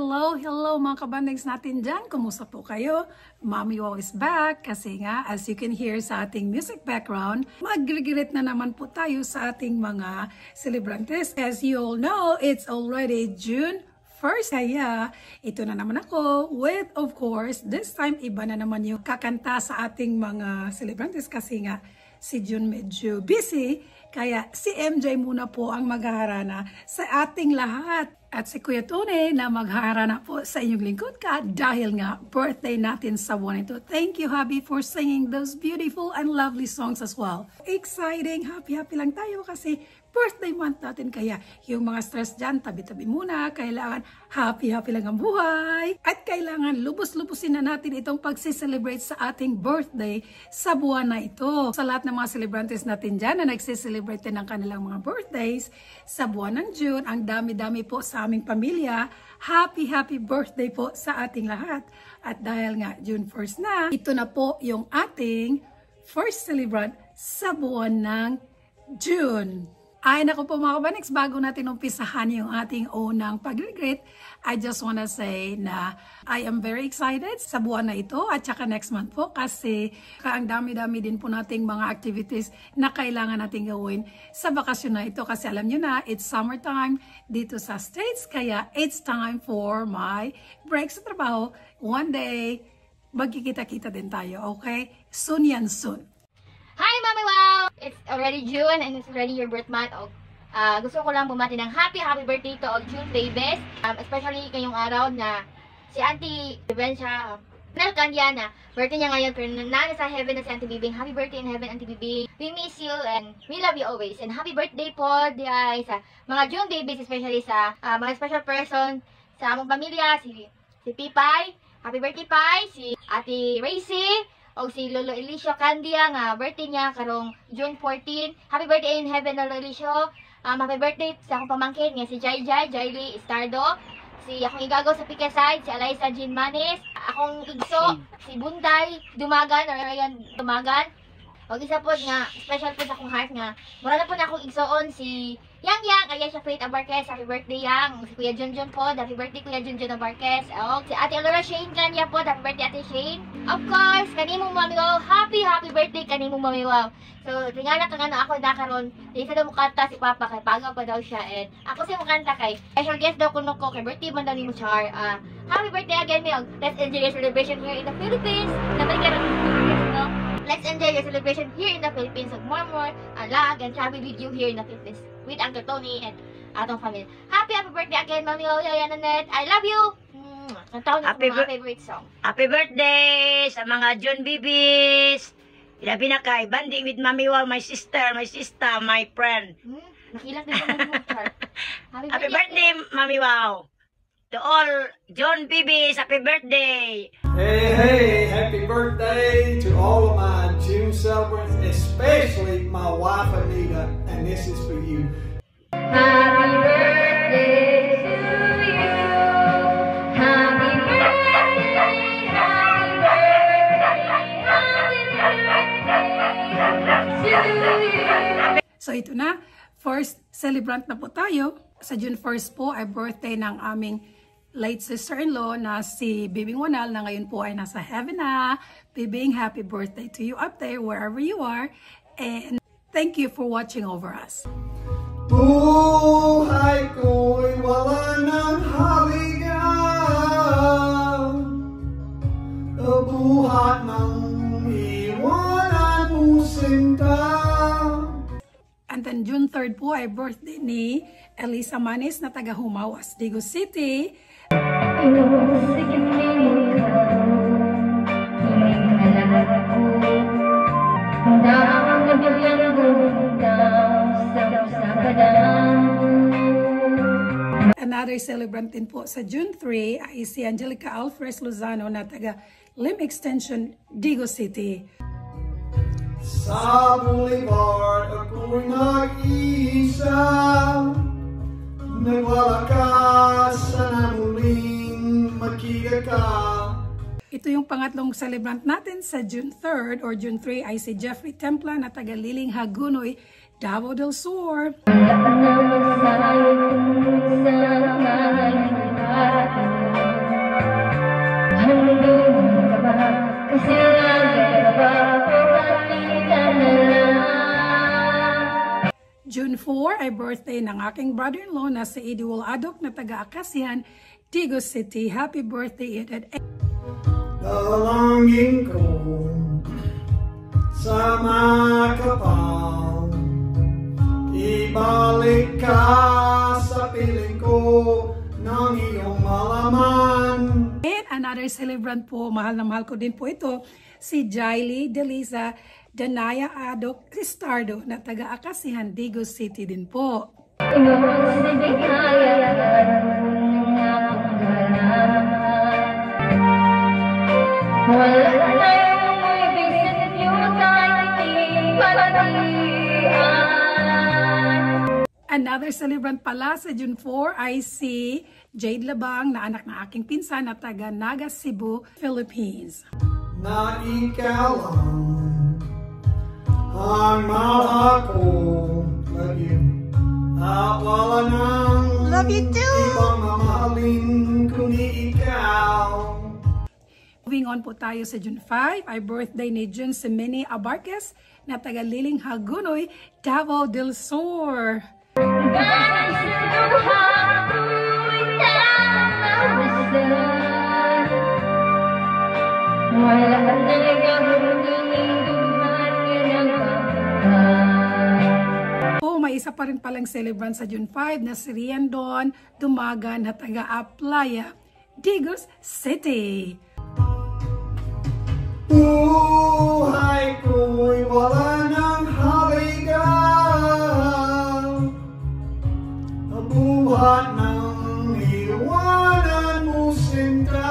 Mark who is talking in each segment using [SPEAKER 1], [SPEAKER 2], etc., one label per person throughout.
[SPEAKER 1] hello mga kabandags natin dyan. Kumusta po kayo? Mommy Wow is back kasi nga as you can hear sa ating music background, mag-greet na naman po tayo sa ating mga celebrantes. As you all know, it's already June 1st. Kaya ito na naman ako with, of course, this time iba na naman yung kakanta sa ating mga celebrantes kasi nga si June medyo busy. Kaya si MJ muna po ang maghaharana sa ating lahat. At si Kuya Tony na maghaharana po sa inyong lingkod ka dahil nga birthday natin sa buwan ito. Thank you, hubby, for singing those beautiful and lovely songs as well. Exciting, happy lang tayo kasi birthday month natin. Kaya yung mga stress dyan, tabi-tabi muna. Kailangan happy lang ang buhay. At kailangan lubos-lubusin na natin itong pagsiselebrate sa ating birthday sa buwan na ito. Sa lahat ng mga celebrantes natin dyan na nagsiselebrate ng kanilang mga birthdays sa buwan ng June, ang dami-dami po sa aming pamilya. Happy birthday po sa ating lahat. At dahil nga June 1st na, ito na po yung ating first celebrant sa buwan ng June. Ay naku po mga kabaniks, bago natin umpisahan yung ating unang pag-greet, I just wanna say na I am very excited sa buwan na ito at saka next month po kasi ang dami-dami din po nating mga activities na kailangan natin gawin sa bakasyon na ito kasi alam nyo na, it's summertime dito sa States kaya it's time for my break sa trabaho. One day, magkikita-kita din tayo, okay? Soon yan, soon.
[SPEAKER 2] Hi, Mommy Wow! It's already June and it's already your birth month. Gusto ko lang bumati ng happy birthday to all June babies. Especially ngayong araw na si Auntie Vivencia Candiana. Birthday niya ngayon pero nana sa heaven na si Auntie Bibing. Happy birthday in heaven, Auntie Bibing. We miss you and we love you always. And happy birthday po sa mga June babies, especially sa mga special person sa among pamilya, si Pipay. Happy birthday, Pai! Si Ate Racy. O si Lolo Elicio Candia nga birthday niya karong June 14. Happy birthday in heaven, Lolo Elicio. Happy birthday sa akong pamangkin nga si Jaylee Estardo. Si akong igagaw sa Pikeside, si Eliza Jean Manis. Akong igso, si Bunday Dumagan, or Ryan Dumagan. O isa po nga, special po sa akong heart nga. Mura na po na akong igsoon si Yang, ayan siya Faith Abarquez. Happy birthday Yang. Si Kuya Junjun po, happy birthday Kuya Junjun Abarquez. O si Ate Laura Shane Kanya po, happy birthday Ate Shane. Of course, kanimong Mami Wow, happy birthday kanimong Mami Wow. So, tingala ka nga na ako nakaroon, isa daw mukanta si Papa kay pagaw pa daw siya. And ako siya mukanta kay special guest daw kuno ko kay birthday man daw ni mo Char. Happy birthday again, Mel. Let's enjoy your celebration here in the Philippines. Naman ka no? Let's enjoy your celebration here in the Philippines. So, more lag and travel with you here in the Philippines with Uncle Tony and atong family. Happy birthday again, Mami Wow, Yaya Nanette. I love you. Happy mga favorite song.
[SPEAKER 3] Happy birthday sa mga June babies. Ilabi na kay banding with Mami Wow, my sister, my friend.
[SPEAKER 2] Nakilang din naman mo, Char.
[SPEAKER 3] Happy birthday, Mami Wow. To all June babies, happy birthday.
[SPEAKER 4] Hey, happy birthday to all of my June celebrants, especially my wife Anita, and this is for you.
[SPEAKER 2] Happy birthday to you. Happy birthday, happy birthday to you.
[SPEAKER 1] So ito na, first celebrant na po tayo. Sa June 1st po ay birthday ng aming late sister-in-law na si Bibing Wanal na ngayon po ay nasa heaven na. Bibing, happy birthday to you up there wherever you are. And thank you for watching over us.
[SPEAKER 4] Buhay ko'y wala ng haligaw, buhat ng iwanan mo sinta.
[SPEAKER 1] And then June 3rd po ay birthday ni Elisa Manis na taga Humawas, Digo City. Another celebrant din po sa June 3 ay si Angelica Alfres Lozano na taga Lim Extension, Digo City.
[SPEAKER 4] Sa boulevard ako'y nag-iisa, nagwalakas sana muling magkita ka.
[SPEAKER 1] Ito yung pangatlong celebrant natin sa June 3rd or June 3 ay si Jeffrey Templa na taga Liling Hagunoy, Davao del Sur. June 4 ay birthday ng aking brother-in-law na si Ediwal Adok na taga-Akasihan, Digos City. Happy birthday, Ed.
[SPEAKER 4] Dalangin ko sa makapal, ibalik ka sa piling ko ng iyong malaman.
[SPEAKER 1] And another celebrant po, mahal na mahal ko din po ito, si Jaily Delisa Danaya Adok Cristardo na taga-Akasihan, Digos City din po. Another celebrant pala sa June 4 ay si Jade Labang na anak ng aking pinsan na taga Naga, Cebu, Philippines.
[SPEAKER 4] Na ikaw ang mahal ko, love you. At wala nang
[SPEAKER 1] Love you too!
[SPEAKER 4] ibang mamahalin kundi ikaw.
[SPEAKER 1] Moving on po tayo sa June 5, ay birthday ni Jun Semeni Abarquez na taga Liling Hagunoy, Davao del Sur. May isa pa rin palang celebrant sa June 5 na si Rian Don Dumagan na taga Aplaya, Digos City.
[SPEAKER 4] Buhay ko'y wala ng haligaw, buhat ng iwanan mo sinta.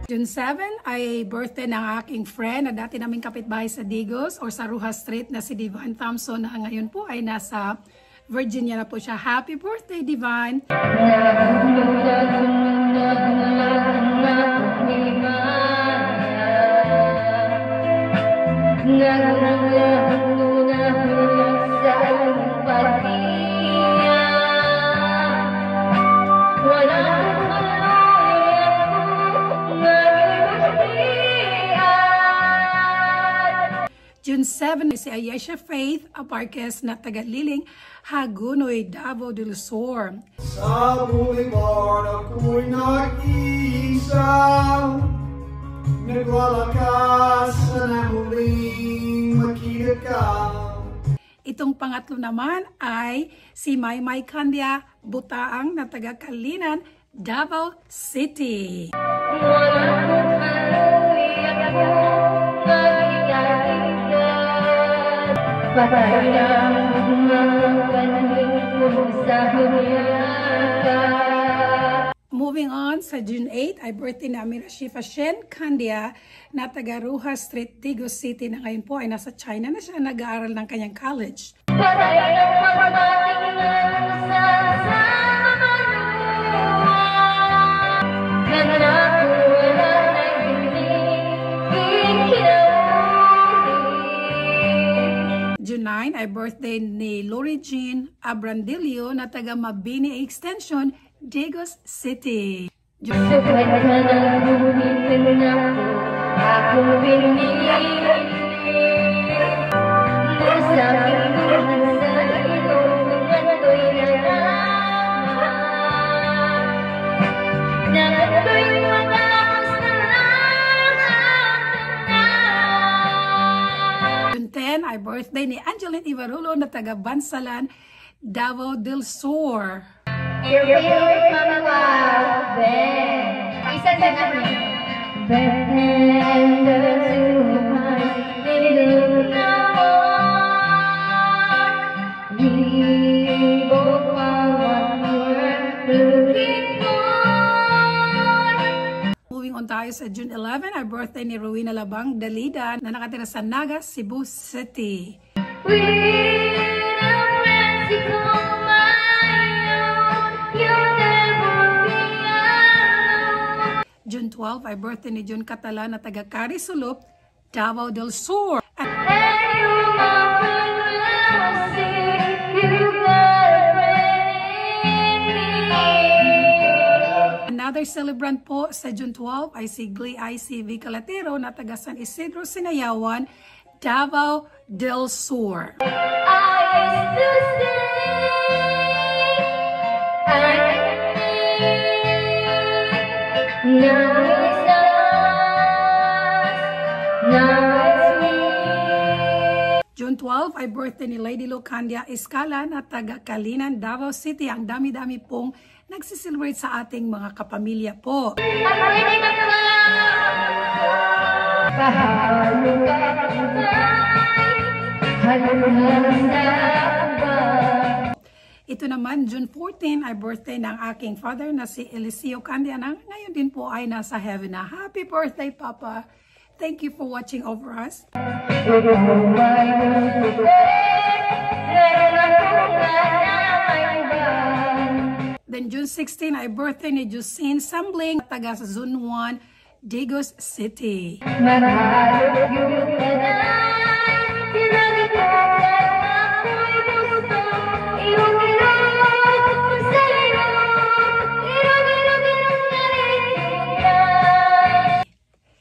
[SPEAKER 1] June 7 ay birthday ng aking friend na dati naming kapitbahay sa Digos or sa Ruha Street na si Divine Thompson na ngayon po ay nasa Virginia na po siya. Happy birthday, Divine! June 7 si Ayesha Faith Abarquez na taga Liling Hagunoy, Davao del Sur.
[SPEAKER 4] Sa boulevard ako'y nag-iisa, nagwalakas na huling makita ka.
[SPEAKER 1] Itong pangatlo naman ay si Maymay Candia Butaang na taga Kalinan, Davao City. Moving on, sa June 8 ay birthday ni Amira Shifa Shen Candia na taga Ruha Street, Digos City na ngayon po ay nasa China na siya nag-aaral ng kanyang college. June 9 ay birthday ni Lori Jean Abrandilio na taga Mabini Extension, Digos City. June 10 ay birthday ni Angeline Ivarulo na taga Bansalan, Davao del Sur.
[SPEAKER 2] Your favorite Mama Wow, Ben. Isa na namin. Ben,
[SPEAKER 1] Moving on tayo sa June 11, ay birthday ni Rowena Labang Dalida na nakatira sa Naga, Cebu City. June 12 ay birthday ni John Catala na taga Carisulop, Davao del Sur. Another celebrant po sa June 12 ay si Glee ICV Calatero na taga San Isidro, Sinayawan, Davao del Sur.
[SPEAKER 2] used to say I need. Now it's us, now it's me.
[SPEAKER 1] June 12 ay birthday ni Lady Lucandia Escala na taga Calinan, Davao City. Ang dami-dami pong nagsiselebrate sa ating mga kapamilya po. Ito naman, June 14 ay birthday ng aking father na si Eliseo Candia na ngayon din po ay nasa heaven na. Happy birthday, Papa! Thank you for watching over us. Then June 16 ay birthday ni Jusine Sambling, taga sa Zone 1, Digos City.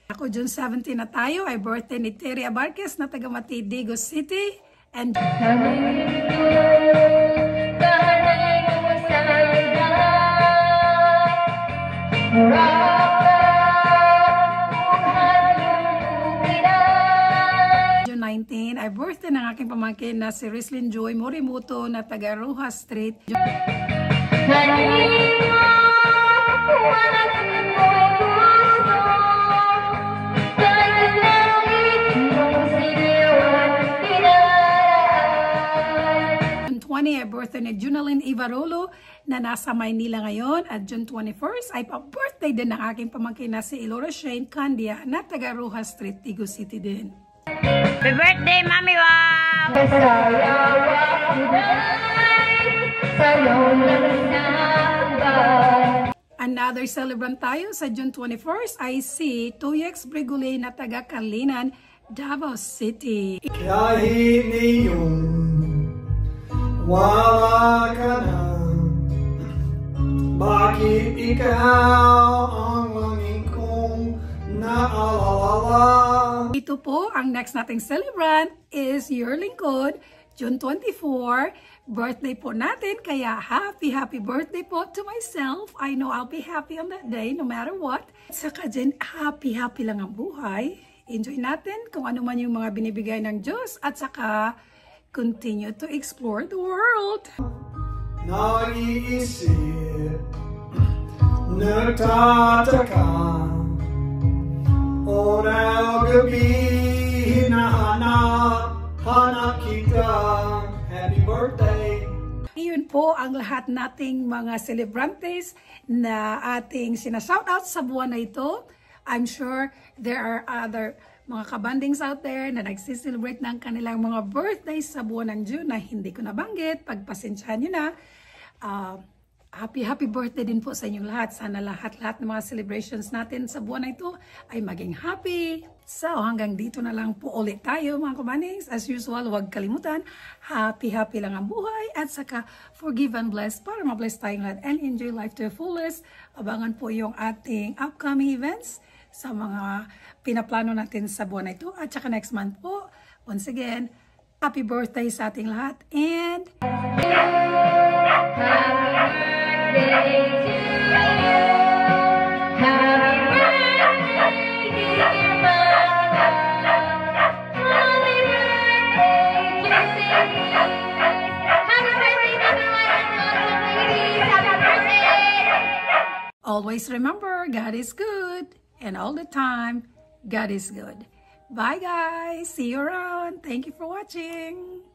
[SPEAKER 1] Ako, June 17 na tayo, ay birthday ni Terry Abarquez na taga Mati, Digos City. And June 19 ay birthday ng aking pamangkin na si Rislyn Joy Morimoto na taga Rojas Street. June 20 ay birthday ni Junaline Ivarolo na nasa Maynila ngayon. At June 21st ay pa-birthday din ng aking pamangkin na si Elora Shane Candia na taga Rojas Street, Digos City din.
[SPEAKER 3] Happy birthday, Mami Wow!
[SPEAKER 1] Another celebrant tayo sa June 21st ay si Toyex Brigole na taga Calinan, Davao City.
[SPEAKER 4] Kahit ngayon, wala ka na. Bakit ikaw ang langit kong naalala?
[SPEAKER 1] Ito po, ang next nating celebrant is your lingkod, June 24. Birthday po natin, kaya happy birthday po to myself. I know I'll be happy on that day no matter what. Saka dyan, happy lang ang buhay. Enjoy natin kung ano man yung mga binibigay ng Diyos at saka continue to explore the world.
[SPEAKER 4] Nag-iisip, nagtataka, oraw gabi, hinahanap kita. Happy birthday!
[SPEAKER 1] Iyon po ang lahat nating mga celebrantes na ating sinashoutout sa buwan na ito. I'm sure there are other mga kabandings out there na nagsiselebrate ng kanilang mga birthdays sa buwan ng June na hindi ko nabanggit. Pagpasensyahan nyo na. Happy birthday din po sa inyong lahat. Sana lahat-lahat ng mga celebrations natin sa buwan na ito ay maging happy. So hanggang dito na lang po ulit tayo mga kabandings. As usual, huwag kalimutan. Happy lang ang buhay. At saka forgive and bless para mabless tayong lahat and enjoy life to the fullest. Abangan po yung ating upcoming events sa mga pinaplano natin sa buwan na ito. At saka next month po, once again, happy birthday sa ating lahat. And always remember, God is good. And all the time, God is good. Bye guys. See you around. Thank you for watching.